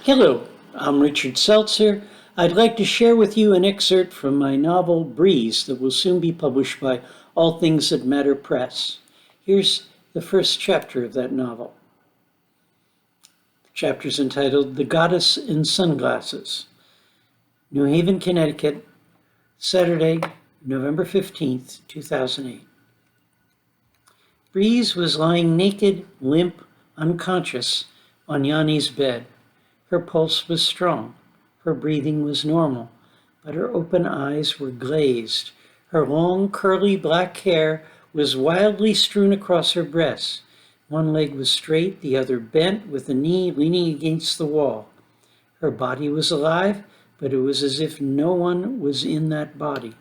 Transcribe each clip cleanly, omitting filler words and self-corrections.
Hello, I'm Richard Seltzer. I'd like to share with you an excerpt from my novel Breeze that will soon be published by All Things That Matter Press. Here's the first chapter of that novel. The chapter is entitled The Goddess in Sunglasses. New Haven, Connecticut, Saturday, November 15th, 2008. Breeze was lying naked, limp, unconscious on Yanni's bed. Her pulse was strong. Her breathing was normal, but her open eyes were glazed. Her long, curly black hair was wildly strewn across her breasts. One leg was straight, the other bent, with the knee leaning against the wall. Her body was alive, but it was as if no one was in that body.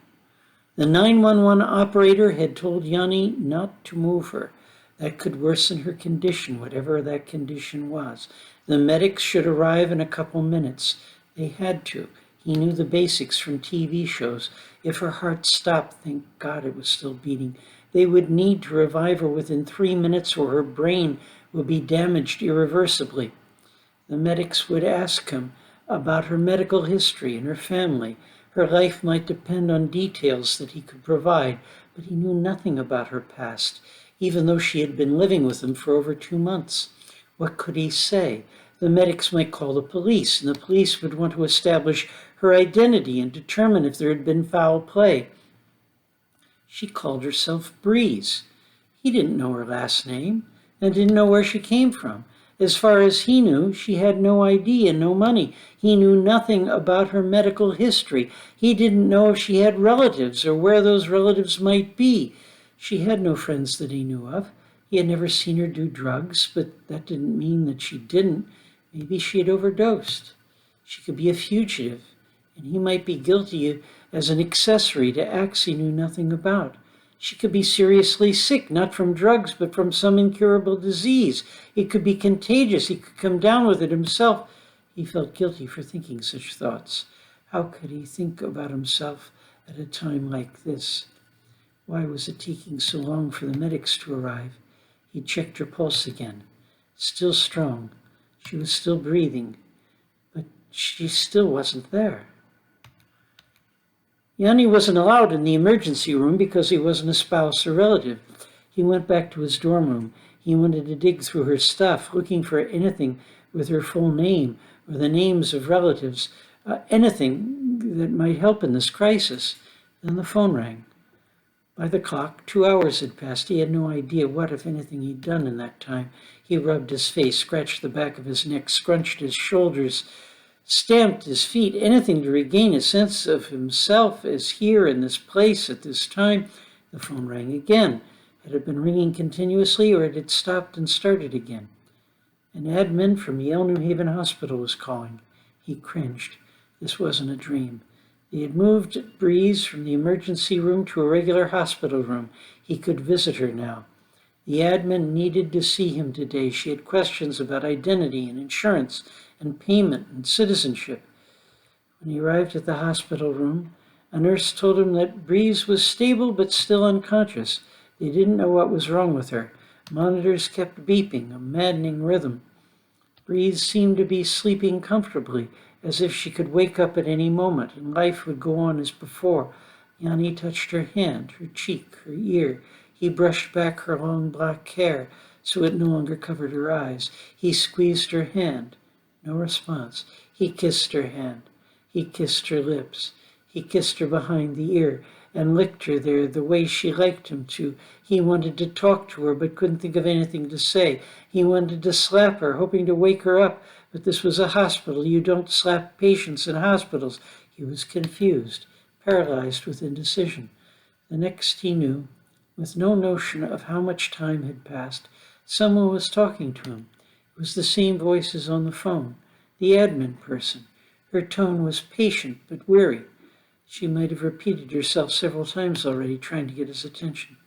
The 911 operator had told Yanni not to move her. That could worsen her condition, whatever that condition was. The medics should arrive in a couple minutes. They had to. He knew the basics from TV shows. If her heart stopped, thank God it was still beating, they would need to revive her within 3 minutes or her brain would be damaged irreversibly. The medics would ask him about her medical history and her family. Her life might depend on details that he could provide, but he knew nothing about her past, even though she had been living with him for over 2 months. What could he say? The medics might call the police, and the police would want to establish her identity and determine if there had been foul play. She called herself Breeze. He didn't know her last name and didn't know where she came from. As far as he knew, she had no ID and no money. He knew nothing about her medical history. He didn't know if she had relatives or where those relatives might be. She had no friends that he knew of. He had never seen her do drugs, but that didn't mean that she didn't. Maybe she had overdosed. She could be a fugitive, and he might be guilty as an accessory to acts he knew nothing about. She could be seriously sick, not from drugs, but from some incurable disease. It could be contagious. He could come down with it himself. He felt guilty for thinking such thoughts. How could he think about himself at a time like this? Why was it taking so long for the medics to arrive? He checked her pulse again. Still strong. She was still breathing, but she still wasn't there. Yanni wasn't allowed in the emergency room because he wasn't a spouse or relative. He went back to his dorm room. He wanted to dig through her stuff, looking for anything with her full name or the names of relatives, anything that might help in this crisis. Then the phone rang. By the clock, 2 hours had passed. He had no idea what, if anything, he'd done in that time. He rubbed his face, scratched the back of his neck, scrunched his shoulders, stamped his feet, anything to regain a sense of himself as here in this place at this time. The phone rang again. Had it been ringing continuously, or had it stopped and started again? An admin from Yale New Haven Hospital was calling. He cringed. This wasn't a dream. They had moved Breeze from the emergency room to a regular hospital room. He could visit her now. The admin needed to see him today. She had questions about identity and insurance and payment and citizenship. When he arrived at the hospital room, a nurse told him that Breeze was stable but still unconscious. They didn't know what was wrong with her. Monitors kept beeping, a maddening rhythm. Breeze seemed to be sleeping comfortably, as if she could wake up at any moment and life would go on as before. Yanni touched her hand, her cheek, her ear. He brushed back her long black hair so it no longer covered her eyes. He squeezed her hand. No response. He kissed her hand. He kissed her lips. He kissed her behind the ear and licked her there the way she liked him to. He wanted to talk to her but couldn't think of anything to say. He wanted to slap her, hoping to wake her up, but this was a hospital. You don't slap patients in hospitals. He was confused, paralyzed with indecision. The next he knew, with no notion of how much time had passed, someone was talking to him. It was the same voice as on the phone, the admin person. Her tone was patient but weary. She might have repeated herself several times already, trying to get his attention.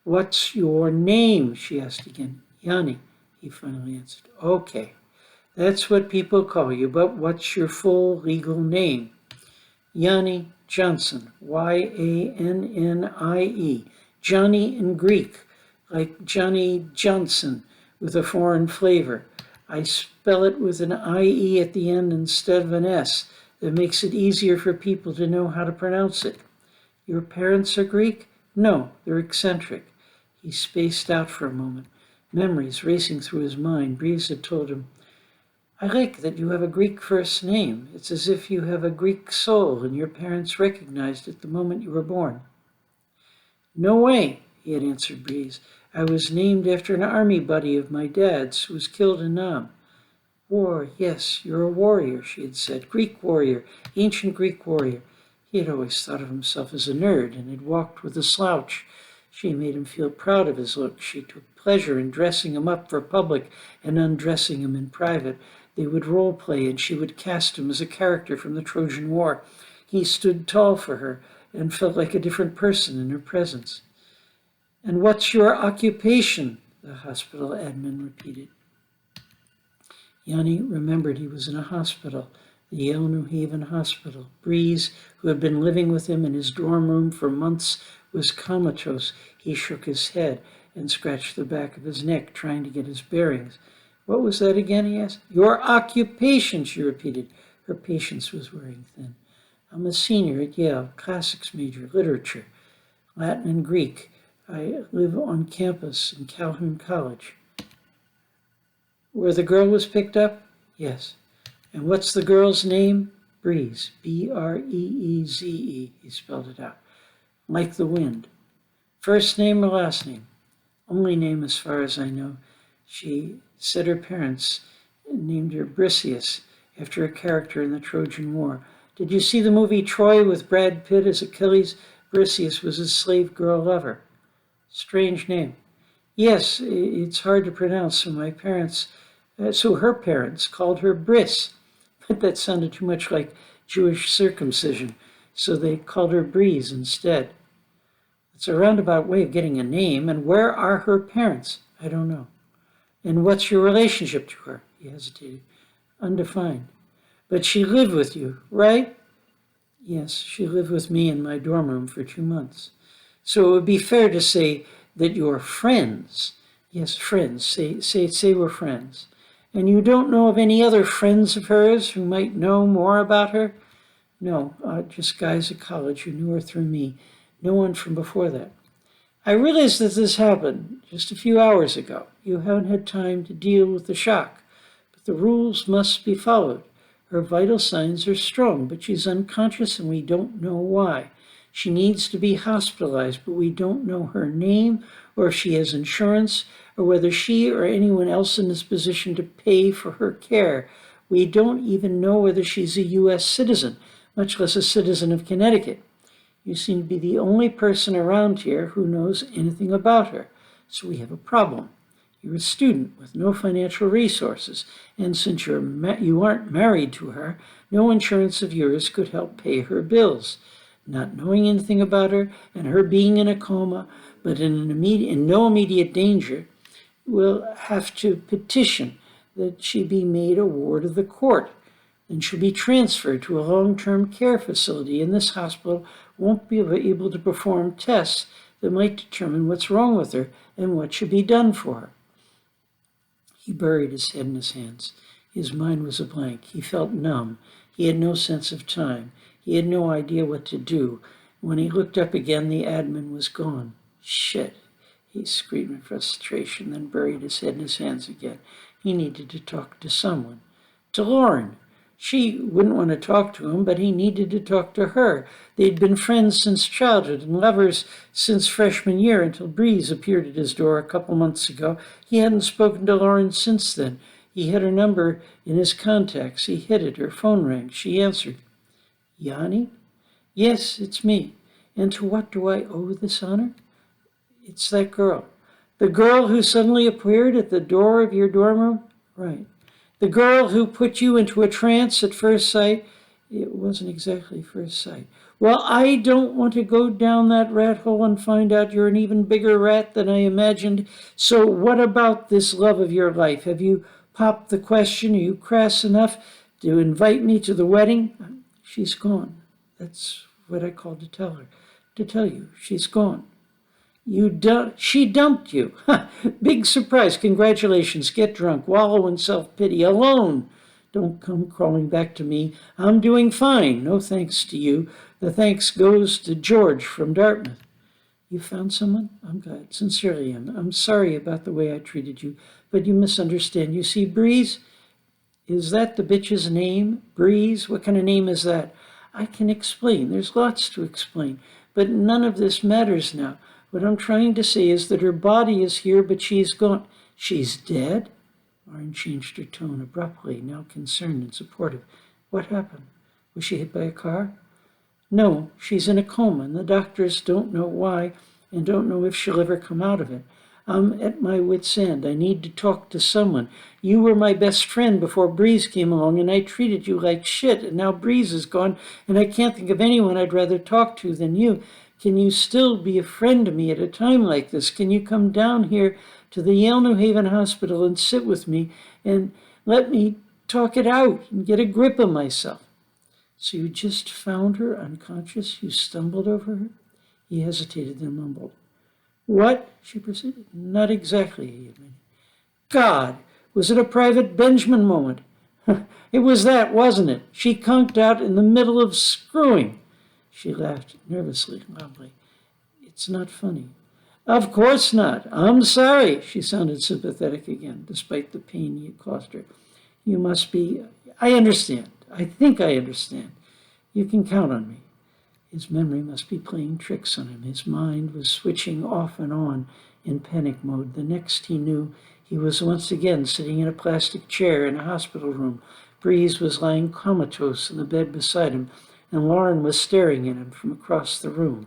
"What's your name?" she asked again. "Yanni," he finally answered. "Okay, that's what people call you, but what's your full legal name?" "Yanni Johnson, Yannie. Johnny in Greek, like Johnny Johnson, with a foreign flavor. I spell it with an IE at the end instead of an S. That makes it easier for people to know how to pronounce it. Your parents are Greek? No, they're eccentric. He spaced out for a moment, memories racing through his mind. Breeze had told him, I like that you have a Greek first name. It's as if you have a Greek soul and your parents recognized it the moment you were born. No way, he had answered Breeze. I was named after an army buddy of my dad's who was killed in Nam. War, yes, you're a warrior, she had said. Greek warrior, ancient Greek warrior. He had always thought of himself as a nerd and had walked with a slouch. She made him feel proud of his looks. She took pleasure in dressing him up for public and undressing him in private. They would role play and she would cast him as a character from the Trojan War. He stood tall for her and felt like a different person in her presence. And what's your occupation? The hospital admin repeated. Yanni remembered he was in a hospital, the Yale New Haven hospital. Breeze, who had been living with him in his dorm room for months, was comatose. He shook his head and scratched the back of his neck, trying to get his bearings. What was that again, he asked. Your occupation, she repeated. Her patience was wearing thin. I'm a senior at Yale, classics major, literature, Latin and Greek. I live on campus in Calhoun College. Where the girl was picked up? Yes. And what's the girl's name? Breeze. Breeze, he spelled it out. Like the wind. First name or last name? Only name as far as I know. She said her parents named her Briseis after a character in the Trojan War. Did you see the movie Troy with Brad Pitt as Achilles? Briseis was his slave girl lover. Strange name. Yes, it's hard to pronounce, so her parents called her Bris, but that sounded too much like Jewish circumcision, so they called her Breeze instead. It's a roundabout way of getting a name, and where are her parents? I don't know. And what's your relationship to her? He hesitated. Undefined. But she lived with you, right? Yes, she lived with me in my dorm room for 2 months. So it would be fair to say that you're friends. Yes, friends. Say we're friends. And you don't know of any other friends of hers who might know more about her? No, just guys at college who knew her through me. No one from before that. I realize that this happened just a few hours ago. You haven't had time to deal with the shock, but the rules must be followed. Her vital signs are strong, but she's unconscious and we don't know why. She needs to be hospitalized, but we don't know her name or if she has insurance or whether she or anyone else in this position to pay for her care. We don't even know whether she's a U.S. citizen, much less a citizen of Connecticut. You seem to be the only person around here who knows anything about her, so we have a problem. You're a student with no financial resources, and since you aren't married to her, no insurance of yours could help pay her bills. Not knowing anything about her and her being in a coma, but in no immediate danger, we'll have to petition that she be made a ward of the court. Then she'll be transferred to a long-term care facility, and this hospital won't be able to perform tests that might determine what's wrong with her and what should be done for her. He buried his head in his hands. His mind was a blank. He felt numb. He had no sense of time. He had no idea what to do. When he looked up again, the admin was gone. Shit, he screamed in frustration, then buried his head in his hands again. He needed to talk to someone. To Lauren. She wouldn't want to talk to him, but he needed to talk to her. They'd been friends since childhood and lovers since freshman year until Breeze appeared at his door a couple months ago. He hadn't spoken to Lauren since then. He had her number in his contacts. He hit it. Her phone rang. She answered. Yanni? Yes, it's me. And to what do I owe this honor? It's that girl. The girl who suddenly appeared at the door of your dorm room? Right. The girl who put you into a trance at first sight? It wasn't exactly first sight. Well, I don't want to go down that rat hole and find out you're an even bigger rat than I imagined. So what about this love of your life? Have you popped the question? Are you crass enough to invite me to the wedding? She's gone. That's what I called to tell her. To tell you, she's gone. She dumped you. Big surprise. Congratulations. Get drunk. Wallow in self-pity. Alone. Don't come crawling back to me. I'm doing fine. No thanks to you. The thanks goes to George from Dartmouth. You found someone? I'm glad. Sincerely, I'm sorry about the way I treated you, but you misunderstand. You see, Breeze, is that the bitch's name? Breeze? What kind of name is that? I can explain. There's lots to explain, but none of this matters now. What I'm trying to say is that her body is here, but she's gone. She's dead? Lauren changed her tone abruptly, now concerned and supportive. What happened? Was she hit by a car? No, she's in a coma, and the doctors don't know why and don't know if she'll ever come out of it. I'm at my wit's end. I need to talk to someone. You were my best friend before Breeze came along, and I treated you like shit, and now Breeze is gone, and I can't think of anyone I'd rather talk to than you. Can you still be a friend to me at a time like this? Can you come down here to the Yale New Haven Hospital and sit with me and let me talk it out and get a grip of myself? So you just found her unconscious? You stumbled over her? He hesitated, then mumbled. What? She proceeded. Not exactly, he admitted. God, was it a Private Benjamin moment? It was that, wasn't it? She conked out in the middle of screwing. She laughed nervously, loudly. It's not funny. Of course not. I'm sorry. She sounded sympathetic again, despite the pain he had caused her. You must be... I understand. I think I understand. You can count on me. His memory must be playing tricks on him. His mind was switching off and on in panic mode. The next he knew, he was once again sitting in a plastic chair in a hospital room. Breeze was lying comatose in the bed beside him, and Lauren was staring at him from across the room.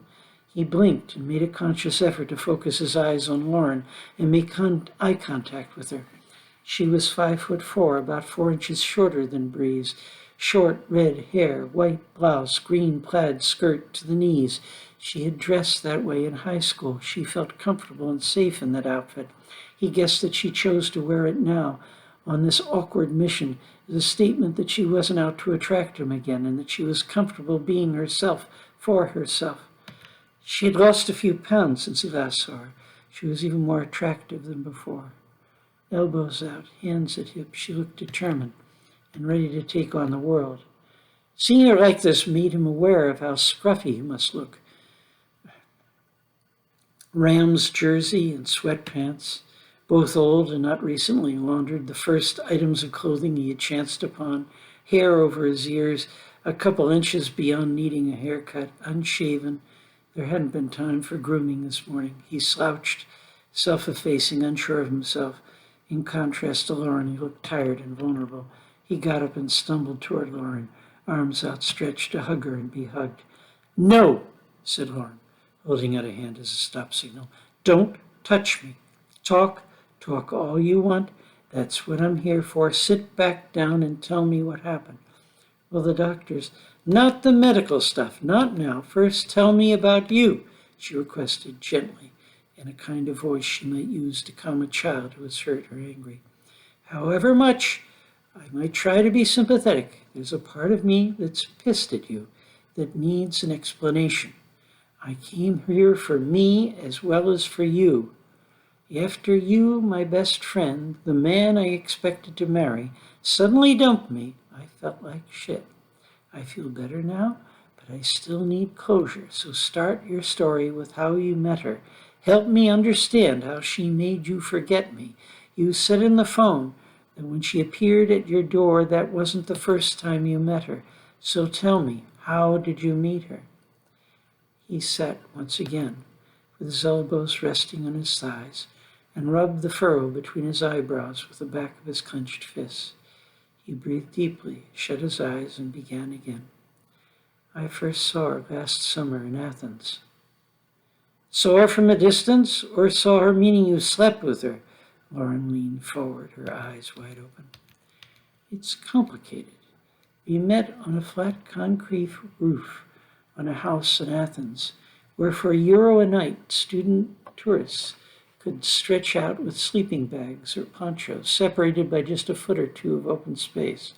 He blinked and made a conscious effort to focus his eyes on Lauren and make eye contact with her. She was 5'4", about 4 inches shorter than Breeze. Short red hair, white blouse, green plaid skirt to the knees. She had dressed that way in high school. She felt comfortable and safe in that outfit. He guessed that she chose to wear it now on this awkward mission as a statement that she wasn't out to attract him again and that she was comfortable being herself for herself. She had lost a few pounds since he last saw her. She was even more attractive than before. Elbows out, hands at hips, she looked determined and ready to take on the world. Seeing her like this made him aware of how scruffy he must look. Rams jersey and sweatpants, both old and not recently laundered, the first items of clothing he had chanced upon, hair over his ears, a couple inches beyond needing a haircut, unshaven. There hadn't been time for grooming this morning. He slouched, self-effacing, unsure of himself. In contrast to Lauren, he looked tired and vulnerable. He got up and stumbled toward Lauren, arms outstretched to hug her and be hugged. No, said Lauren, holding out a hand as a stop signal. Don't touch me. Talk all you want. That's what I'm here for. Sit back down and tell me what happened. Well, the doctors... Not the medical stuff, not now. First, tell me about you, she requested gently, in a kind of voice she might use to calm a child who is hurt or angry. However much I might try to be sympathetic, there's a part of me that's pissed at you, that needs an explanation. I came here for me as well as for you. After you, my best friend, the man I expected to marry, suddenly dumped me, I felt like shit. I feel better now, but I still need closure, so start your story with how you met her. Help me understand how she made you forget me. You said in the phone that when she appeared at your door, that wasn't the first time you met her. So tell me, how did you meet her? He sat once again, with his elbows resting on his thighs, and rubbed the furrow between his eyebrows with the back of his clenched fists. He breathed deeply, shut his eyes, and began again. I first saw her last summer in Athens. Saw her from a distance, or saw her meaning you slept with her? Lauren leaned forward, her eyes wide open. It's complicated. We met on a flat concrete roof on a house in Athens, where for €1 a night, student tourists could stretch out with sleeping bags or ponchos, separated by just a foot or two of open space.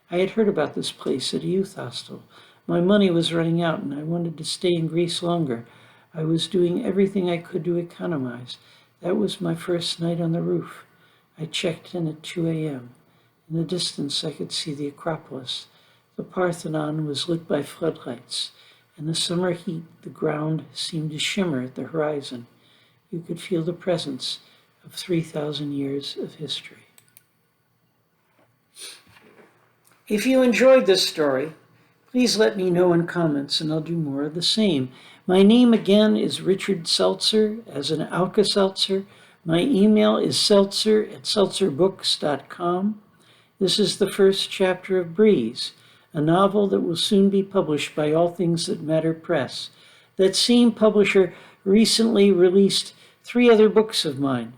I had heard about this place at a youth hostel. My money was running out, and I wanted to stay in Greece longer. I was doing everything I could to economize. That was my first night on the roof. I checked in at 2 a.m. In the distance, I could see the Acropolis. The Parthenon was lit by floodlights. In the summer heat, the ground seemed to shimmer at the horizon. You could feel the presence of 3,000 years of history. If you enjoyed this story, please let me know in comments and I'll do more of the same. My name again is Richard Seltzer, as in Alka-Seltzer. My email is seltzer@seltzerbooks.com. This is the first chapter of Breeze, a novel that will soon be published by All Things That Matter Press. That same publisher recently released 3 other books of mine,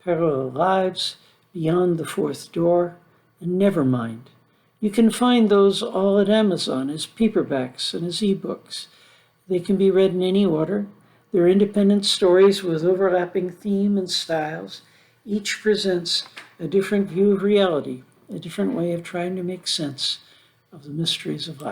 Parallel Lives, Beyond the Fourth Door, and Nevermind. You can find those all at Amazon as paperbacks and as ebooks. They can be read in any order. They're independent stories with overlapping theme and styles. Each presents a different view of reality, a different way of trying to make sense of the mysteries of life.